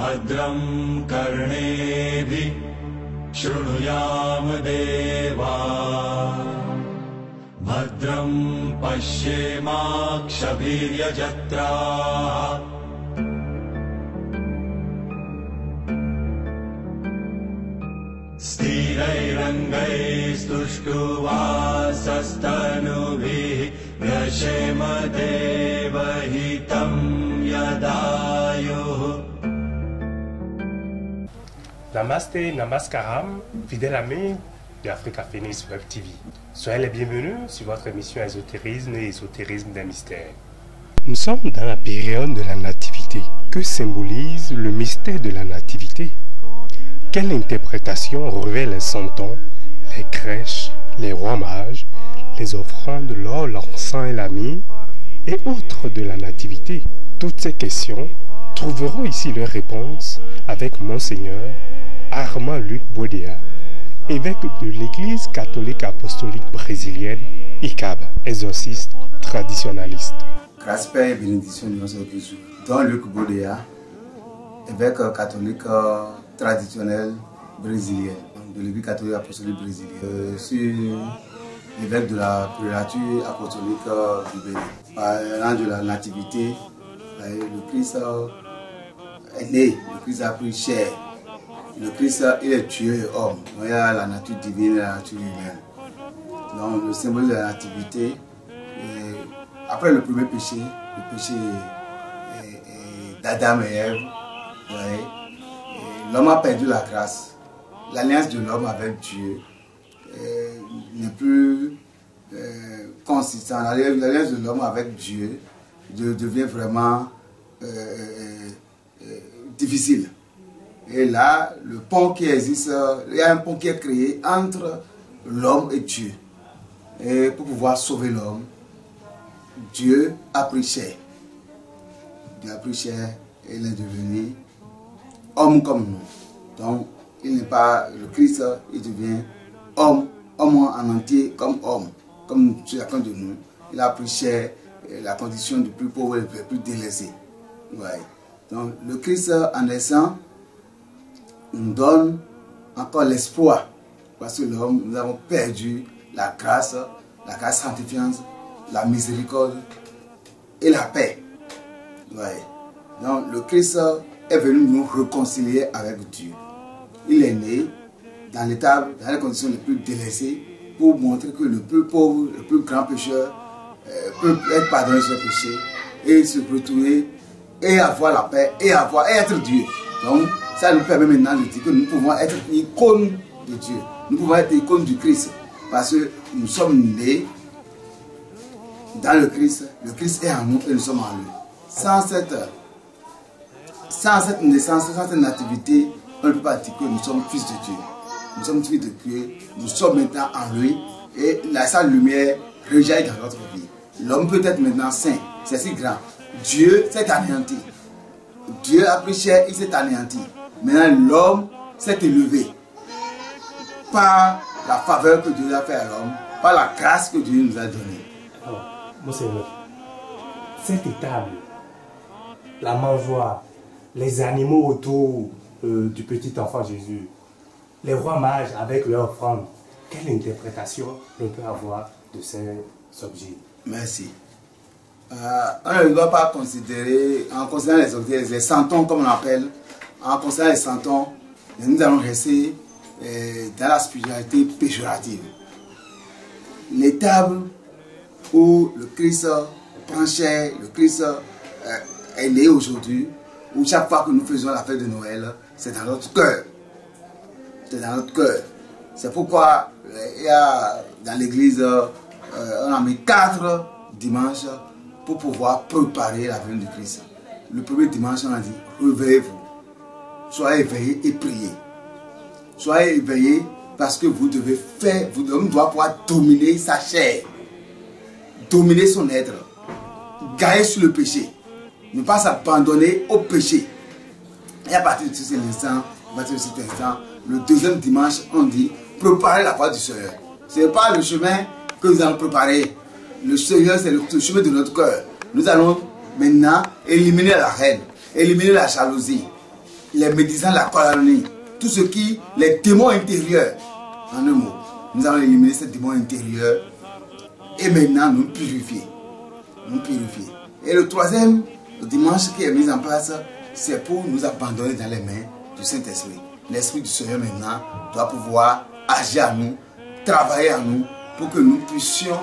भद्रं कर्णेभिः शृणुयाम देवा भद्रं पश्येमाक्षभिर्यजत्राः स्थिरैरङ्गैस्तुष्टुवासस्तनुभिः व्यशेम देवहितं यदायुः. Namasté, Namaskaram, fidèles amis de Africa Phoenix Web TV. Soyez les bienvenus sur votre émission Ésotérisme et Ésotérisme des mystères. Nous sommes dans la période de la nativité. Que symbolise le mystère de la nativité? Quelle interprétation révèle les santons, les crèches, les rois mages, les offrandes, l'or, l'encens et la myrrhe et autres de la nativité? Toutes ces questions trouveront ici leurs réponses avec Monseigneur Armand Luc Bodéa, évêque de l'Église catholique apostolique brésilienne, ICAB, exorciste traditionnaliste. Grâce Père et bénédiction de notre Jésus. Don Luc Bodéa, évêque catholique traditionnel brésilien, de l'Église catholique apostolique brésilienne. Je suis l'évêque de la prélature apostolique du Bénin. Parlant de la nativité, le Christ est né, le Christ a pris chair. Le Christ, il est Dieu et homme. Donc, il y a la nature divine et la nature humaine. Donc, le symbole de la nativité, après le premier péché, le péché d'Adam et Ève, l'homme a perdu la grâce. L'alliance de l'homme avec Dieu n'est plus consistante. L'alliance de l'homme avec Dieu devient vraiment difficile. Et là, le pont qui existe, il y a un pont qui est créé entre l'homme et Dieu. Et pour pouvoir sauver l'homme, Dieu a pris chair. Dieu a pris chair et il est devenu homme comme nous. Donc, il n'est pas le Christ, il devient homme, homme en entier comme homme, comme chacun de nous. Il a pris chair, la condition du plus pauvre et du plus délaissé. Ouais. Donc, le Christ en naissant nous donne encore l'espoir, parce que l'homme, nous avons perdu la grâce sanctifiante, la miséricorde et la paix. Ouais. Donc le Christ est venu nous réconcilier avec Dieu. Il est né dans l'état, dans les conditions les plus délaissées, pour montrer que le plus pauvre, le plus grand pécheur peut être pardonné de ses péchés et se retrouver et avoir la paix et être Dieu. Donc ça nous permet maintenant de dire que nous pouvons être icônes de Dieu. Nous pouvons être icônes du Christ. Parce que nous sommes nés dans le Christ est en nous et nous sommes en lui. Sans cette naissance, sans cette nativité, on ne peut pas dire que nous sommes fils de Dieu. Nous sommes fils de Dieu, nous sommes maintenant en lui et sa lumière rejaillit dans notre vie. L'homme peut être maintenant saint, c'est si grand. Dieu s'est anéanti. Dieu a pris chair, il s'est anéanti. Maintenant l'homme s'est élevé par la faveur que Dieu a fait à l'homme, par la grâce que Dieu nous a donnée. Alors, Monseigneur, cette étable, la mangeoire, les animaux autour du petit enfant Jésus, les rois mages avec leur offrande, quelle interprétation on peut avoir de ces objets? Merci. On ne doit pas considérer, en considérant les objets, les santons comme on appelle, en considérant les santons, nous allons rester dans la spiritualité péjorative. L'étable où le Christ prend chair, le Christ est né aujourd'hui, où chaque fois que nous faisons la fête de Noël, c'est dans notre cœur. C'est dans notre cœur. C'est pourquoi il y a dans l'église, on a mis 4 dimanches pour pouvoir préparer la venue du Christ. Le premier dimanche, on a dit, réveillez-vous. Soyez éveillés et priez. Soyez éveillés parce que vous devez faire, l'homme doit pouvoir dominer sa chair, dominer son être, gagner sur le péché, ne pas s'abandonner au péché. Et à partir de cet instant, le deuxième dimanche, on dit préparez la voie du Seigneur. Ce n'est pas le chemin que nous allons préparer. Le Seigneur, c'est le chemin de notre cœur. Nous allons maintenant éliminer la haine, éliminer la jalousie, les médisants, la calomnie, tout ce qui, les démons intérieurs, en un mot, nous allons éliminer ces démons intérieurs et maintenant nous purifier. Nous purifier. Et le troisième dimanche qui est mis en place, c'est pour nous abandonner dans les mains du Saint-Esprit. L'Esprit du Seigneur maintenant doit pouvoir agir à nous, travailler à nous, pour que nous puissions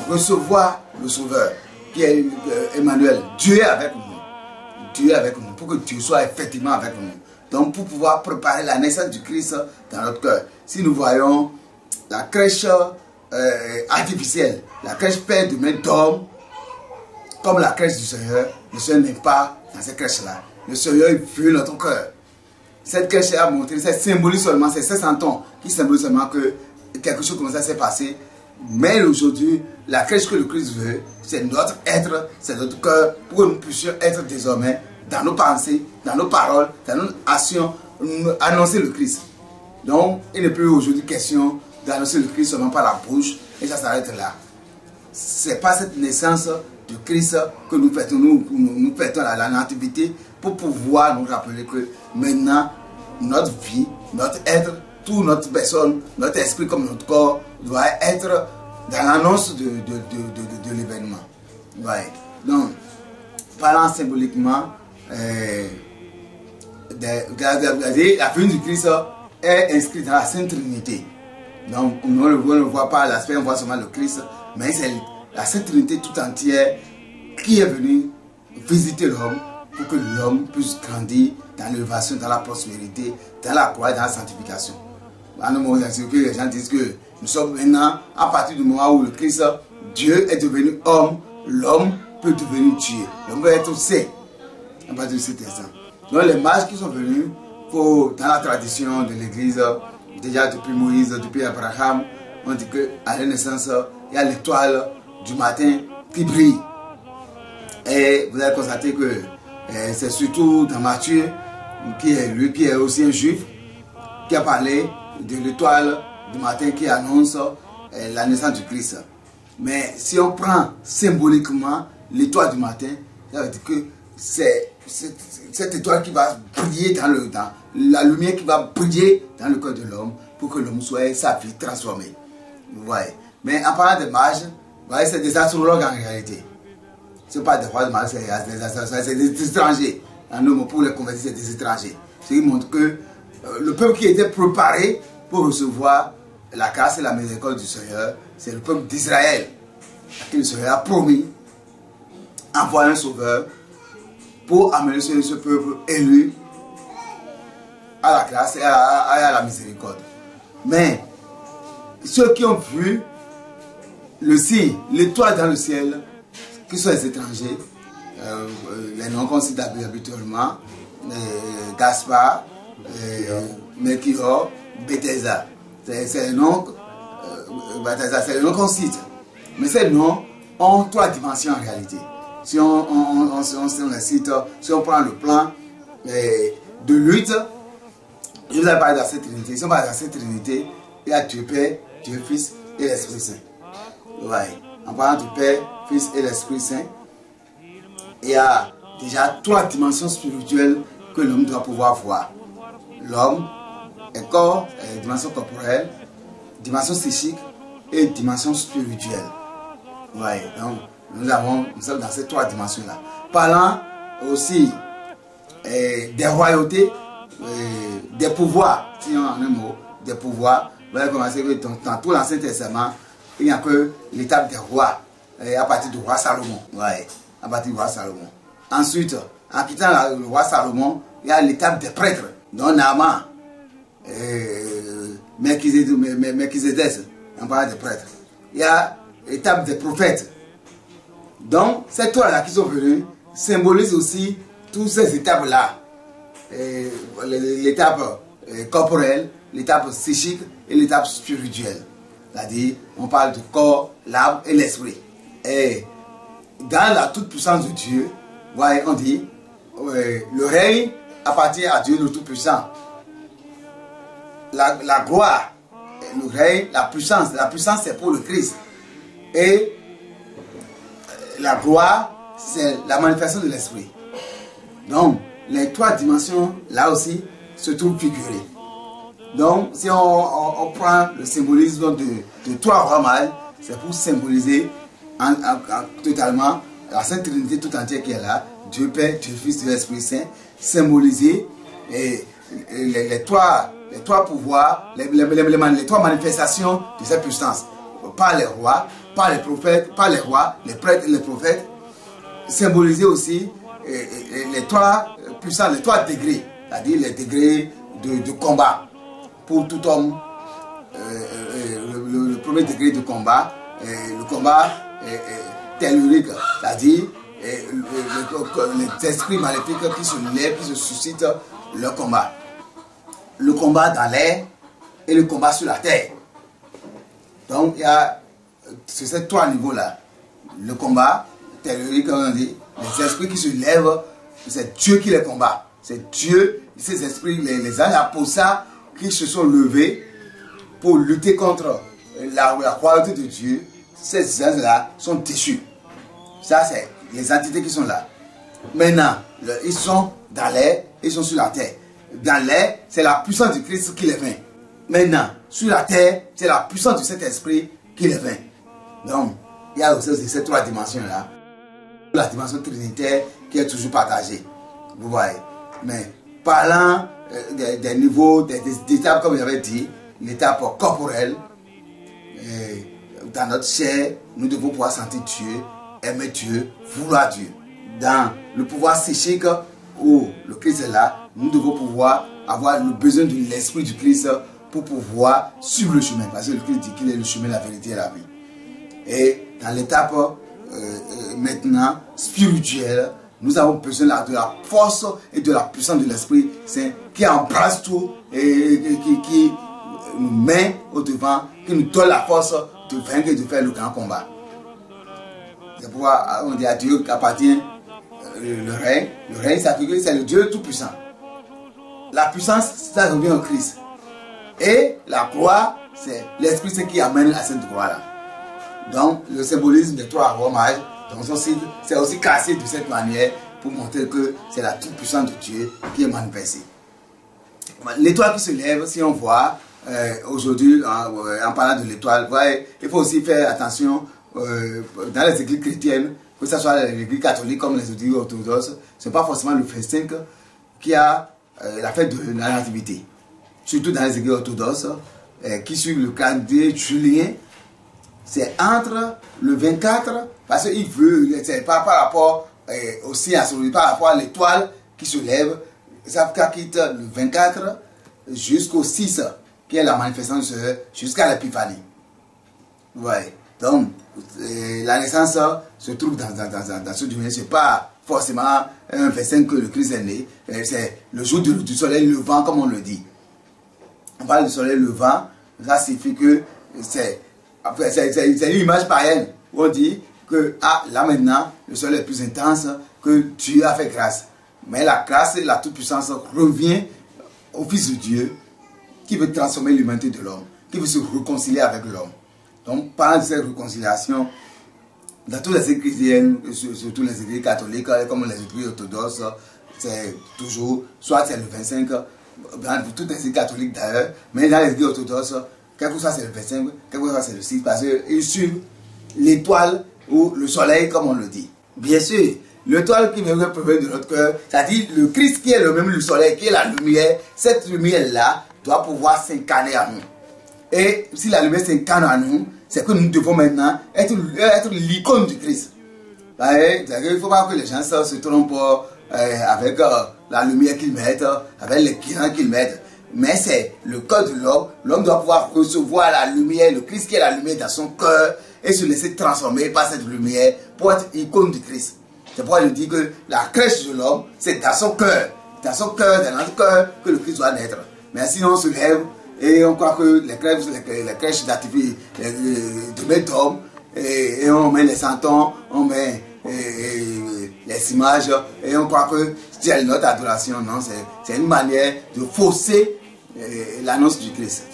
recevoir le Sauveur, qui est Emmanuel. Dieu est avec nous. Dieu est avec nous, pour que Dieu soit effectivement avec nous. Donc pour pouvoir préparer la naissance du Christ dans notre cœur. Si nous voyons la crèche artificielle, la crèche faite de main d'homme, comme la crèche du Seigneur, le Seigneur n'est pas dans cette crèche-là. Le Seigneur veut notre cœur. Cette crèche a montré, c'est symbolique seulement, c'est 500 ans qui symbolise seulement que quelque chose comme ça s'est passé. Mais aujourd'hui, la crèche que le Christ veut, c'est notre être, c'est notre cœur, pour que nous puissions être désormais dans nos pensées, dans nos paroles, dans nos actions, annoncer le Christ. Donc, il n'est plus aujourd'hui question d'annoncer le Christ seulement par la bouche, et ça s'arrête là. C'est pas cette naissance du Christ que nous fêtons, nous fêtons la nativité, pour pouvoir nous rappeler que maintenant, notre vie, notre être, toute notre personne, notre esprit comme notre corps doit être dans l'annonce de l'événement. Ouais. Donc, parlant symboliquement, la venue du Christ est inscrite dans la Sainte Trinité. Donc, on ne le voit pas à l'aspect, on voit seulement le Christ, mais c'est la Sainte Trinité tout entière qui est venue visiter l'homme pour que l'homme puisse grandir dans l'élévation, dans la prospérité, dans la gloire, dans la sanctification. À un moment, les gens disent que nous sommes maintenant, à partir du moment où le Christ, Dieu est devenu homme, l'homme peut devenir Dieu. L'homme peut être saint à partir de cet instant. Donc les mages qui sont venus, dans la tradition de l'Église, déjà depuis Moïse, depuis Abraham, on dit qu'à la naissance, il y a l'étoile du matin qui brille. Et vous allez constater que c'est surtout dans Matthieu, lui qui est aussi un juif, qui a parlé de l'étoile du matin qui annonce la naissance du Christ. Mais si on prend symboliquement l'étoile du matin, ça veut dire que c'est cette étoile qui va briller dans le temps, la lumière qui va briller dans le cœur de l'homme pour que l'homme soit sa vie transformée. Vous voyez. Mais en parlant de mages, vous voyez, c'est des astrologues en réalité. Ce n'est pas des rois de mages, c'est des étrangers. En homme, pour les convertir, c'est des étrangers. Ce qui montre que le peuple qui était préparé pour recevoir la grâce et la miséricorde du Seigneur, c'est le peuple d'Israël, à qui le Seigneur a promis envoyer un sauveur pour amener ce peuple élu à la grâce et à la miséricorde. Mais ceux qui ont vu le signe, l'étoile dans le ciel, qui sont les étrangers, les noms qu'on cite habituellement, Gaspard, Melchior, Bethesda. C'est le nom qu'on cite. Mais ces noms ont trois dimensions en réalité. Si on les cite, si on prend le plan de lutte, je vous ai parlé de la Sainte Trinité. Si on parle de la Sainte Trinité, il y a Dieu Père, Dieu Fils et l'Esprit Saint. Ouais. En parlant du Père, Fils et l'Esprit Saint, il y a déjà trois dimensions spirituelles que l'homme doit pouvoir voir. L'homme est corps, dimension corporelle, dimension psychique et dimension spirituelle. Ouais. Donc, nous sommes dans ces trois dimensions-là. Parlant aussi des royautés, des pouvoirs, si on a un mot, des pouvoirs, vous allez commencer que dans tout l'Ancien Testament, il n'y a que l'étape des rois, à partir du roi Salomon. Ouais, à partir du roi Salomon. Ensuite, en quittant le roi Salomon, il y a l'étape des prêtres, dont Naaman, Melchizedek, on parle des prêtres. Il y a l'étape des prophètes. Donc, ces trois-là qui sont venus symbolisent aussi toutes ces étapes-là. L'étape corporelle, l'étape psychique et l'étape spirituelle. C'est-à-dire, on parle du corps, l'âme et l'esprit. Et dans la toute-puissance de Dieu, voyez, on dit, le règne appartient à Dieu le Tout-Puissant. La gloire, le règne, la puissance c'est pour le Christ. Et la gloire, c'est la manifestation de l'esprit. Donc, les trois dimensions, là aussi, se trouvent figurées. Donc, si on prend le symbolisme de trois rois mages, c'est pour symboliser totalement la Sainte Trinité tout entière qui est là, Dieu Père, Dieu Fils, Dieu Esprit Saint, symboliser les trois pouvoirs, les trois manifestations de cette puissance, par les rois, par les prophètes, par les rois, les prêtres et les prophètes, symboliser aussi les trois puissances, les trois degrés, c'est-à-dire les degrés de combat pour tout homme. Le premier degré de combat, le combat tellurique, c'est-à-dire les esprits maléfiques qui se lèvent, qui se suscitent leur combat. Le combat dans l'air et le combat sur la terre. Donc il y a sur ces trois niveaux-là, le combat tellurique, comme on dit, les esprits qui se lèvent, c'est Dieu qui les combat. C'est Dieu, ces esprits, les anges apostats qui se sont levés pour lutter contre la royauté de Dieu. Ces anges-là sont déchus. Ça, c'est les entités qui sont là. Maintenant, ils sont dans l'air, ils sont sur la terre. Dans l'air, c'est la puissance du Christ qui les vainc. Maintenant, sur la terre, c'est la puissance de cet esprit qui les vainc. Donc, il y a aussi ces trois dimensions-là. La dimension trinitaire qui est toujours partagée. Vous voyez. Mais parlant des niveaux, des étapes, comme j'avais dit, l'étape corporelle, dans notre chair, nous devons pouvoir sentir Dieu, aimer Dieu, vouloir Dieu. Dans le pouvoir psychique où le Christ est là, nous devons pouvoir avoir le besoin de l'esprit du Christ pour pouvoir suivre le chemin. Parce que le Christ dit qu'il est le chemin, la vérité et la vie. Et dans l'étape maintenant spirituelle, nous avons besoin de la force et de la puissance de l'Esprit Saint qui embrasse tout et qui nous met au devant, qui nous donne la force de vaincre et de faire le grand combat. C'est pourquoi on dit à Dieu qu'appartient le règne. Le règne, c'est le Dieu tout-puissant. La puissance, ça revient au Christ. Et la gloire, c'est l'Esprit Saint qui amène à cette gloire-là. Donc, le symbolisme des trois rois mages, c'est aussi cassé de cette manière pour montrer que c'est la toute-puissance de Dieu qui est manifestée. L'étoile qui se lève, si on voit aujourd'hui, en parlant de l'étoile, il faut aussi faire attention dans les églises chrétiennes, que ce soit l'église catholique comme les églises orthodoxes, ce n'est pas forcément le festin qui a la fête de la nativité. Surtout dans les églises orthodoxes qui suivent le calendrier julien, c'est entre le 24, parce qu'il veut, c'est pas par rapport aussi à par rapport à l'étoile qui se lève, ça quitte le 24 jusqu'au 6, qui est la manifestation jusqu'à l'épiphanie. Ouais. Donc, la naissance se trouve dans ce domaine. Ce n'est pas forcément un festin que le Christ est né. C'est le jour du soleil levant, comme on le dit. On parle du soleil levant, ça signifie que c'est une image païenne. On dit que là maintenant, le soleil est plus intense, que Dieu a fait grâce. Mais la grâce et la toute-puissance revient au Fils de Dieu qui veut transformer l'humanité de l'homme, qui veut se réconcilier avec l'homme. Donc, par cette réconciliation, dans toutes les églises chrétiennes, surtout les églises catholiques, comme les églises orthodoxes, c'est toujours, soit c'est le 25, dans toutes les églises catholiques d'ailleurs, mais dans les églises orthodoxes, quelque chose c'est le 25, quelque chose c'est le 6, parce qu'ils suivent l'étoile ou le soleil, comme on le dit. Bien sûr, l'étoile qui me provient de notre cœur, c'est-à-dire le Christ qui est le même le soleil, qui est la lumière, cette lumière-là doit pouvoir s'incarner à nous. Et si la lumière s'incarne à nous, c'est que nous devons maintenant être l'icône du Christ. Il ne faut pas que les gens se trompent avec la lumière qu'ils mettent, avec les guirlands qu'ils mettent. Mais c'est le cœur de l'homme. L'homme doit pouvoir recevoir la lumière, le Christ qui est la lumière dans son cœur, et se laisser transformer par cette lumière pour être icône du Christ. C'est pourquoi il dit que la crèche de l'homme, c'est dans son cœur. Dans son cœur, dans notre cœur, que le Christ doit naître. Mais sinon on se lève et on croit que les crèches de mettre d'hommes, et on met les santons, on met les images, et on croit que c'est notre adoration. Non, c'est une manière de fausser l'annonce du Christ.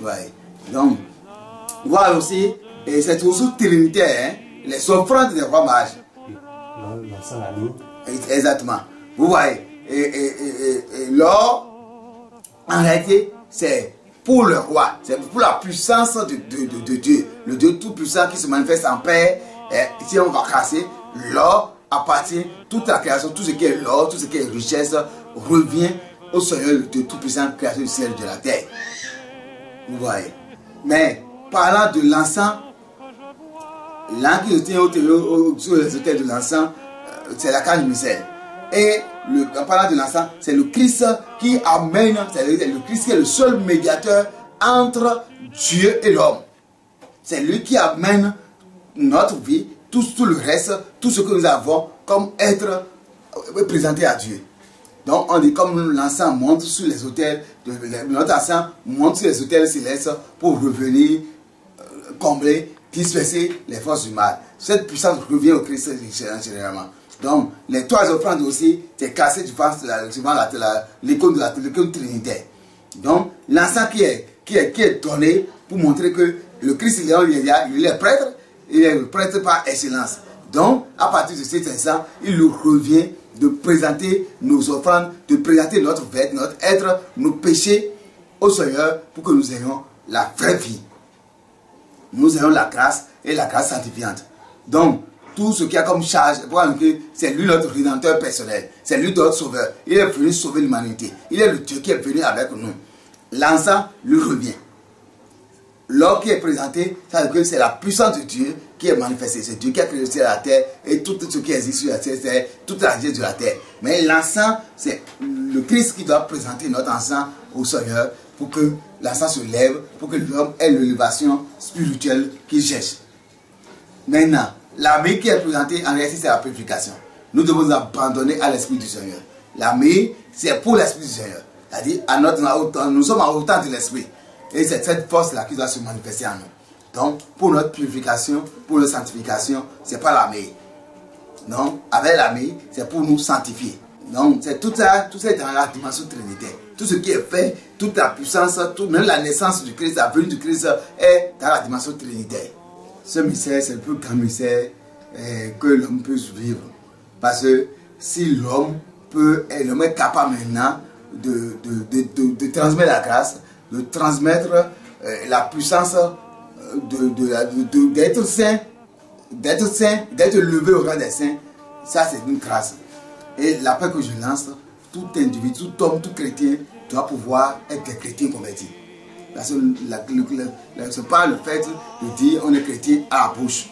Ouais. Donc, voilà aussi, et c'est toujours trinitaire, les offrandes des rois mages. L'encens, l'agneau. Exactement. Vous voyez, Et l'or, en réalité, c'est pour le roi, c'est pour la puissance de Dieu, le Dieu tout-puissant qui se manifeste en paix. Et si on va casser, l'or appartient, toute la création, tout ce qui est l'or, tout ce qui est richesse, revient au Seigneur, le Dieu tout-puissant, créateur du ciel et de la terre. Vous voyez. Mais, parlant de l'encens, l'un qui se tient sur les autels de l'encens, c'est la cage missel. Et en parlant de l'encens, c'est le Christ qui amène, c'est le Christ qui est le seul médiateur entre Dieu et l'homme. C'est lui qui amène notre vie, tout le reste, tout ce que nous avons comme être présenté à Dieu. Donc on dit comme l'encens monte sur les autels, notre encens monte sur les autels célestes pour revenir, combler, disperser les forces du mal. Cette puissance revient au Christ généralement. Donc, les trois offrandes aussi, c'est cassé suivant l'icône de la Trinité. Donc, l'encens qui est donné pour montrer que le Christ, il est prêtre, il est le prêtre par excellence. Donc, à partir de cet instant, il nous revient de présenter nos offrandes, de présenter notre être, nos péchés au Seigneur pour que nous ayons la vraie vie. Nous ayons la grâce et la grâce sanctifiante. Donc, tout ce qui a comme charge, c'est lui notre rédempteur personnel, c'est lui notre sauveur. Il est venu sauver l'humanité. Il est le Dieu qui est venu avec nous. L'encens lui revient. L'or qui est présenté, c'est la puissance de Dieu qui est manifestée. C'est Dieu qui a créé le ciel et la terre et tout ce qui existe sur la terre, c'est toute la richesse de la terre. Mais l'encens, c'est le Christ qui doit présenter notre encens au Seigneur pour que l'encens se lève, pour que l'homme ait l'élévation spirituelle qu'il cherche. Maintenant, l'armée qui est présentée, en réalité, c'est la purification. Nous devons nous abandonner à l'Esprit du Seigneur. L'armée, c'est pour l'Esprit du Seigneur. C'est-à-dire, nous sommes en autant de l'Esprit. Et c'est cette force-là qui doit se manifester en nous. Donc, pour notre purification, pour notre sanctification, ce n'est pas l'armée. Non, avec l'armée, c'est pour nous sanctifier. Donc, c'est tout ça dans la dimension trinitaire. Tout ce qui est fait, toute la puissance, même la naissance du Christ, la venue du Christ est dans la dimension trinitaire. Ce mystère, c'est le plus grand mystère que l'homme peut vivre. Parce que si l'homme est capable maintenant de transmettre la grâce, de transmettre la puissance d'être saint, d'être levé au rang des saints, ça c'est une grâce. Et l'appel que je lance, tout individu, tout homme, tout chrétien doit pouvoir être des chrétiens convertis. Parce que ce n'est pas le fait de dire on est chrétien à la bouche.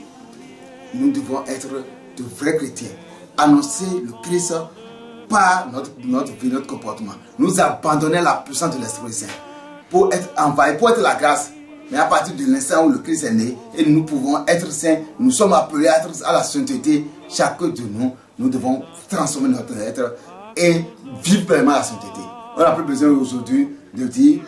Nous devons être de vrais chrétiens. Annoncer le Christ par notre vie, notre comportement. Nous abandonner la puissance de l'Esprit Saint. Pour être envahi, pour être la grâce. Mais à partir de l'instant où le Christ est né, et nous pouvons être saints, nous sommes appelés à être à la sainteté. Chacun de nous devons transformer notre être et vivre pleinement la sainteté. On n'a plus besoin aujourd'hui de dire,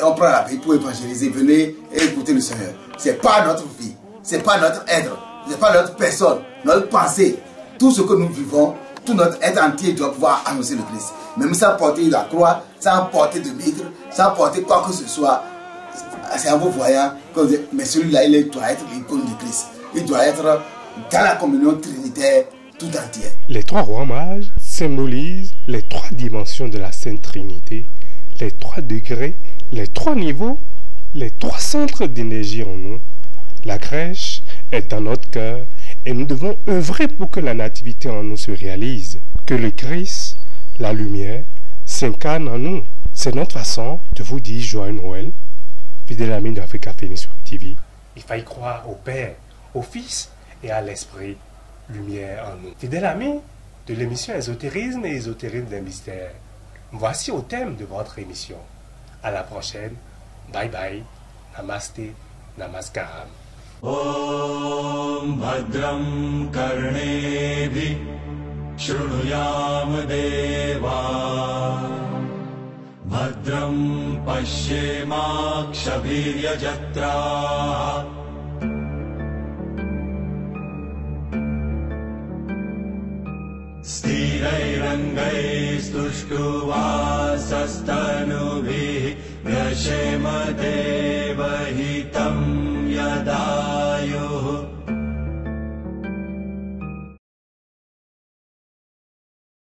on prend la Bible pour évangéliser, venez et écouter le Seigneur. Ce n'est pas notre vie, ce n'est pas notre être, ce n'est pas notre personne, notre pensée. Tout ce que nous vivons, tout notre être entier doit pouvoir annoncer le Christ. Même sans porter la croix, sans porter de mitre, sans porter quoi que ce soit. C'est en vous voyant que vous dites, mais celui-là, il doit être l'icône du Christ. Il doit être dans la communion trinitaire tout entière. Les trois rois mages symbolisent les trois dimensions de la Sainte Trinité, les trois degrés, les trois niveaux, les trois centres d'énergie en nous. La crèche est dans notre cœur et nous devons œuvrer pour que la nativité en nous se réalise, que le Christ, la lumière, s'incarne en nous. C'est notre façon de vous dire joyeux Noël, fidèle ami d'Africa Phoenix Web TV. Il faut y croire au Père, au Fils et à l'Esprit, lumière en nous. Fidèle ami de l'émission Ésotérisme et Ésotérisme des mystères, voici au thème de votre émission. À la prochaine. Bye bye. Namaste. Namaskaram. Om Bhadram Karnevi Shrunuyam Deva Bhadram Pashyemakshavirya Jatra Sthirairangai Stushkuvasasthanubhi Vyashemade